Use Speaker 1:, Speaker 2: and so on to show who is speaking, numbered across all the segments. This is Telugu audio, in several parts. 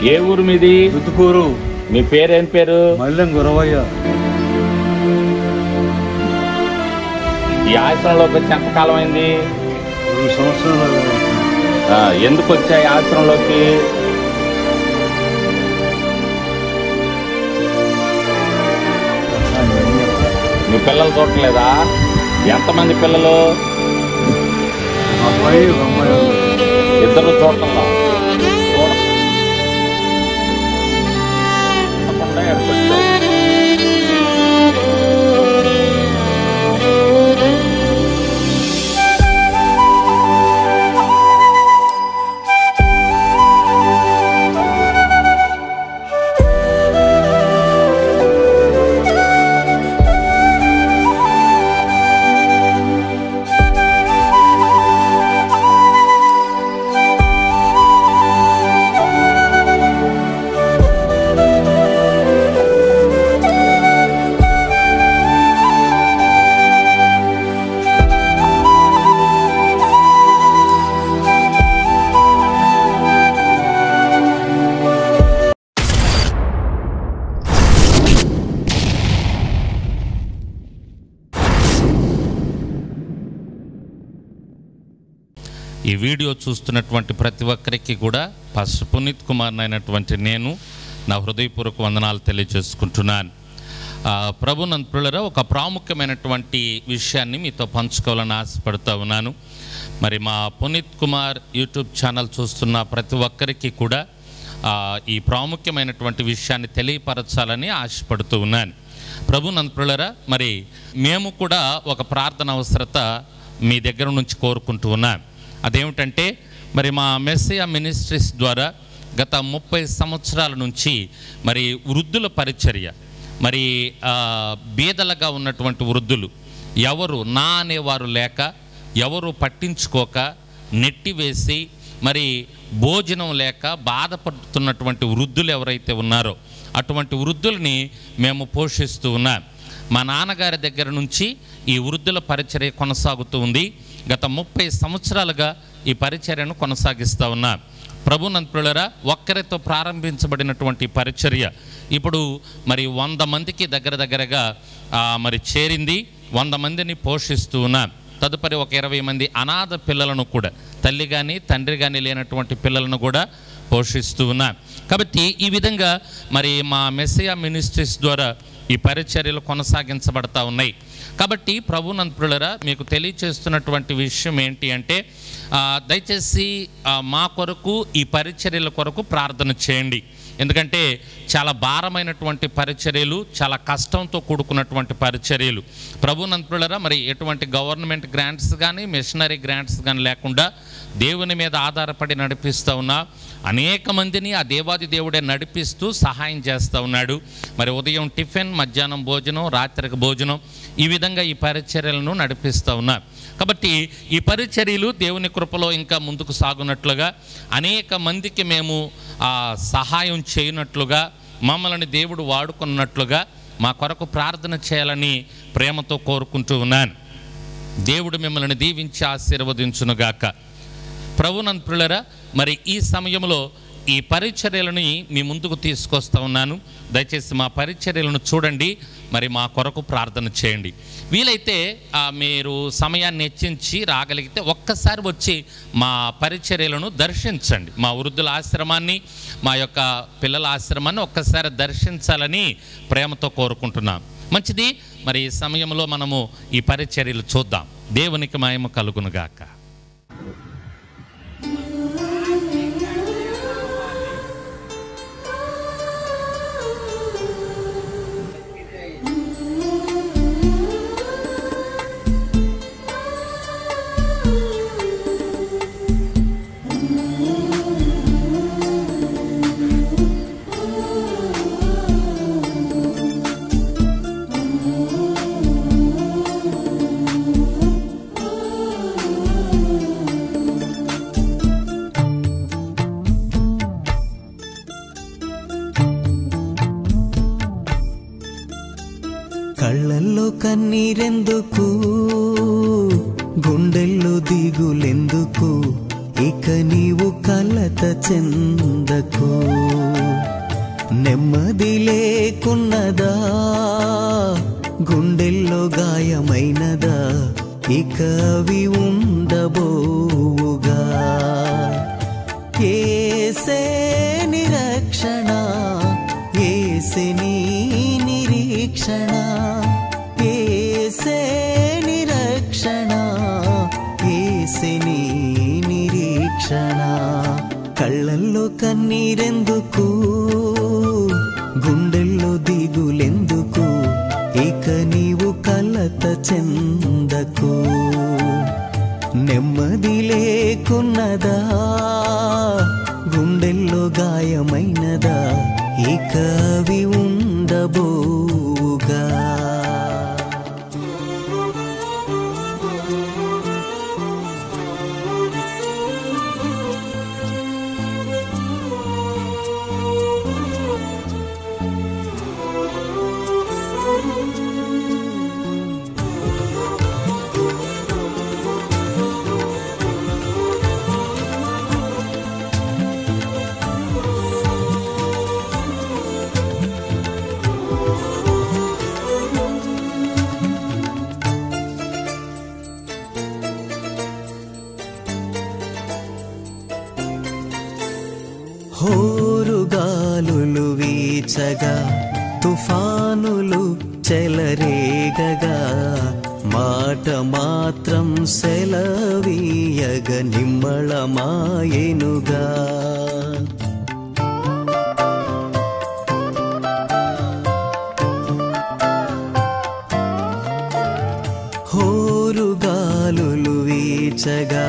Speaker 1: ఏ ఊరు మీది?
Speaker 2: రుతుకూరు.
Speaker 1: మీ పేరేం పేరు?
Speaker 2: మల్లెం గురవయ్య.
Speaker 1: ఈ ఆశ్రమంలోకి వచ్చి ఎంతకాలం అయింది?
Speaker 2: 2 సంవత్సరాలు.
Speaker 1: ఎందుకు వచ్చాయి ఆశ్రమంలోకి? మీ పిల్లలు చూడలేదా? ఎంతమంది పిల్లలు?
Speaker 2: అబ్బాయి అమ్మాయి.
Speaker 1: ఇద్దరు చూడటంలో
Speaker 3: ఈ వీడియో చూస్తున్నటువంటి ప్రతి ఒక్కరికి కూడా పాస్టర్ పునీత్ కుమార్ అయినటువంటి నేను నా హృదయపూర్వక వందనాలు తెలియజేసుకుంటున్నాను. ప్రభునంతులరా, ఒక ప్రాముఖ్యమైనటువంటి విషయాన్ని మీతో పంచుకోవాలని ఆశపడుతూ ఉన్నాను. మరి మా పునీత్ కుమార్ యూట్యూబ్ ఛానల్ చూస్తున్న ప్రతి ఒక్కరికి కూడా ఈ ప్రాముఖ్యమైనటువంటి విషయాన్ని తెలియపరచాలని ఆశపడుతూ ఉన్నాను. ప్రభునంతులరా, మరి మేము కూడా ఒక ప్రార్థన అవసరత మీ దగ్గర నుంచి కోరుకుంటూ ఉన్నాను. అదేమిటంటే, మరి మా మెస్సియా మినిస్ట్రీస్ ద్వారా గత 30 సంవత్సరాల నుంచి మరి వృద్ధుల పరిచర్య, మరి బీదలుగా ఉన్నటువంటి వృద్ధులు, ఎవరు నా అనేవారు లేక, ఎవరు పట్టించుకోక, నెట్టివేసి మరి భోజనం లేక బాధపడుతున్నటువంటి వృద్ధులు ఎవరైతే ఉన్నారో అటువంటి వృద్ధుల్ని మేము పోషిస్తూ ఉన్నాం. మా నాన్నగారి దగ్గర నుంచి ఈ వృద్ధుల పరిచర్య కొనసాగుతూ ఉంది. గత 30 సంవత్సరాలుగా ఈ పరిచర్యను కొనసాగిస్తూ ఉన్నా. ప్రభునంతులరా, ఒక్కరితో ప్రారంభించబడినటువంటి పరిచర్య ఇప్పుడు మరి 100 మందికి దగ్గరగా మరి చేరింది. 100 మందిని పోషిస్తూ ఉన్నా. తదుపరి ఒక 20 మంది అనాథ పిల్లలను కూడా, తల్లి కానీ తండ్రి కానీ లేనటువంటి పిల్లలను కూడా పోషిస్తూ ఉన్నా. కాబట్టి ఈ విధంగా మరి మా మెస్సియా మినిస్ట్రీస్ ద్వారా ఈ పరిచర్యలు కొనసాగించబడతా ఉన్నాయి. కాబట్టి ప్రభునంతులరా, మీకు తెలియచేస్తున్నటువంటి విషయం ఏంటి అంటే, దయచేసి మా కొరకు ఈ పరిచర్యల కొరకు ప్రార్థన చేయండి. ఎందుకంటే చాలా భారమైనటువంటి పరిచర్యలు, చాలా కష్టంతో కూడుకున్నటువంటి పరిచర్యలు. ప్రభునంతులరా, మరి ఎటువంటి గవర్నమెంట్ గ్రాంట్స్ కానీ మిషనరీ గ్రాంట్స్ కానీ లేకుండా దేవుని మీద ఆధారపడి నడిపిస్తూ ఉన్నా అనేక మందిని ఆ దేవాది దేవుడే నడిపిస్తూ సహాయం చేస్తూ ఉన్నాడు. మరి ఉదయం టిఫిన్, మధ్యాహ్నం భోజనం, రాత్రికి భోజనం, ఈ విధంగా ఈ పరిచర్యలను నడిపిస్తూ ఉన్నా. కాబట్టి ఈ పరిచర్యలు దేవుని కృపలో ఇంకా ముందుకు సాగునట్లుగా, అనేక మందికి మేము సహాయం చేయనట్లుగా, మమ్మల్ని దేవుడు వాడుకున్నట్లుగా మా కొరకు ప్రార్థన చేయాలని ప్రేమతో కోరుకుంటూ ఉన్నాను. దేవుడు మిమ్మల్ని దీవించి ఆశీర్వదించునుగాక. ప్రభునంతులరా, మరి ఈ సమయంలో ఈ పరిచర్యలని మీ ముందుకు తీసుకొస్తూ ఉన్నాను. దయచేసి మా పరిచర్యలను చూడండి, మరి మా కొరకు ప్రార్థన చేయండి. వీలైతే మీరు సమయాన్ని హెచ్చించి రాగలిగితే ఒక్కసారి వచ్చి మా పరిచర్యలను దర్శించండి. మా వృద్ధుల ఆశ్రమాన్ని, మా యొక్క పిల్లల ఆశ్రమాన్ని ఒక్కసారి దర్శించాలని ప్రేమతో కోరుకుంటున్నాం. మంచిది. మరి ఈ సమయంలో మనము ఈ పరిచర్యలు చూద్దాం. దేవునికి మహిమ కలుగునుగాక.
Speaker 4: కళ్ళల్లో కన్నీరెందుకు, గుండెల్లో దిగులెందుకు, ఇక నీవు కలత చెందకు. నెమ్మది లేకున్నదా, గుండెల్లో గాయమైనదా, ఇక అవి ఉండబోవుగా. యేసే నిరక్షణ, యేసే నీ నిరీక్షణ, యేసే నిరక్షణ, యేసే నీ నిరీక్షణ. కళ్ళల్లో కన్నీరెందుకు, గుండెల్లో దిగులెందుకు, ఇక నీవు కలత చెందకు. నెమ్మది లేకున్నదా, గుండెల్లో గాయమైనదా, ఇక అవి ఉండబోవుగా. హోరుగాలులు వీచగా, తుఫానులు చెలరేగగా, మాట మాత్రం సెలవీయగ నిమ్మళమాయెనుగా. హోరుగాలులు వీచగా,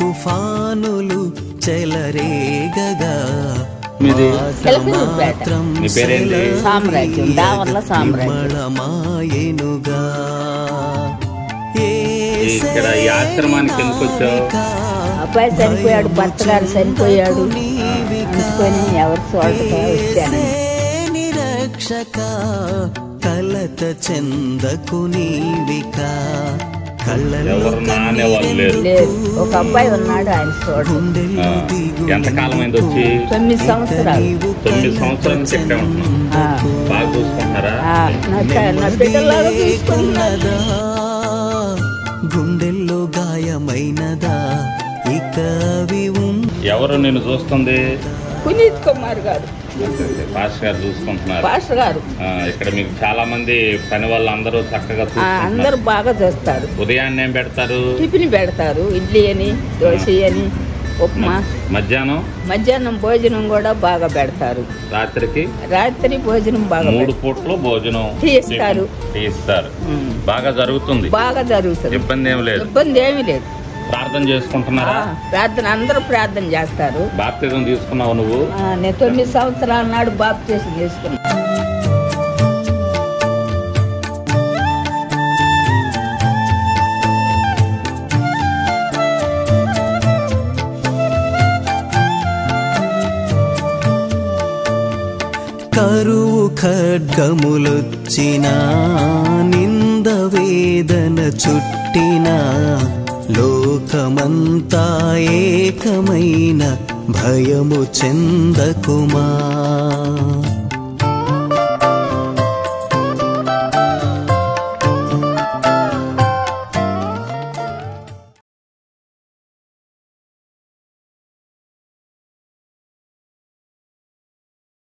Speaker 4: తుఫానులు చెలరేగగా,
Speaker 5: సామ్రాజ్యం దావర్ల సామ్రాజ్యం.
Speaker 1: ఇక్కడ ఈ ఆశ్రమానికి ఎందుకు వచ్చావు?
Speaker 5: అబ్బాయి చనిపోయాడు, భర్త గారు చనిపోయాడు, అనుకొని ఎవరు చూడగా వచ్చాను.
Speaker 4: నిరక్షక కలత చెందకు నీవిక.
Speaker 1: ఎవరు నానే వాళ్ళు లేరు.
Speaker 5: లేదు, ఒక అబ్బాయి ఉన్నాడు, ఆయన చూడండి.
Speaker 1: ఎంతకాలం అయింది వచ్చి?
Speaker 5: 9 సంవత్సరాలు.
Speaker 1: 9 సంవత్సరాల నుంచి ఇక్కడే ఉంటున్నాం. బాగా చూసుకుంటారా?
Speaker 5: నా బిడ్డలాగా చూసుకున్నదా,
Speaker 4: గుండెల్లో గాయమైనదా, ఇక అవి
Speaker 1: ఎవరు నిన్ను చూస్తుంది?
Speaker 5: పునీత్ కుమార్ గారు,
Speaker 1: పాస్టర్ గారు చూసుకుంటున్నారు.
Speaker 5: పాస్టర్ గారు
Speaker 1: ఇక్కడ మీకు చాలా మంది పని వాళ్ళు అందరూ చక్కగా
Speaker 5: అందరూ బాగా చేస్తారు.
Speaker 1: ఉదయాన్నే ఏం పెడతారు?
Speaker 5: టిఫిన్ పెడతారు, ఇడ్లీ అని, దోశ అని, ఉప్మా. మధ్యాహ్నం భోజనం కూడా బాగా పెడతారు. రాత్రి భోజనం బాగా
Speaker 1: 3 పూట్లు భోజనం
Speaker 5: తీస్తారు.
Speaker 1: బాగా జరుగుతుంది. ఇబ్బంది ఏమి లేదు. ప్రార్థన చేసుకుంటున్నారా?
Speaker 5: ప్రార్థన అందరూ ప్రార్థన చేస్తారు.
Speaker 1: బాప్తిజం తీసుకున్నావు నువ్వు?
Speaker 5: నేను 9 సంవత్సరాల నాడు బాప్తిజం తీసుకున్నా.
Speaker 4: కరువు ఖడ్గములొచ్చినా, నింద వేదన చుట్టినా, లోకమంతా ఏకమైన భయము చెందకుమా.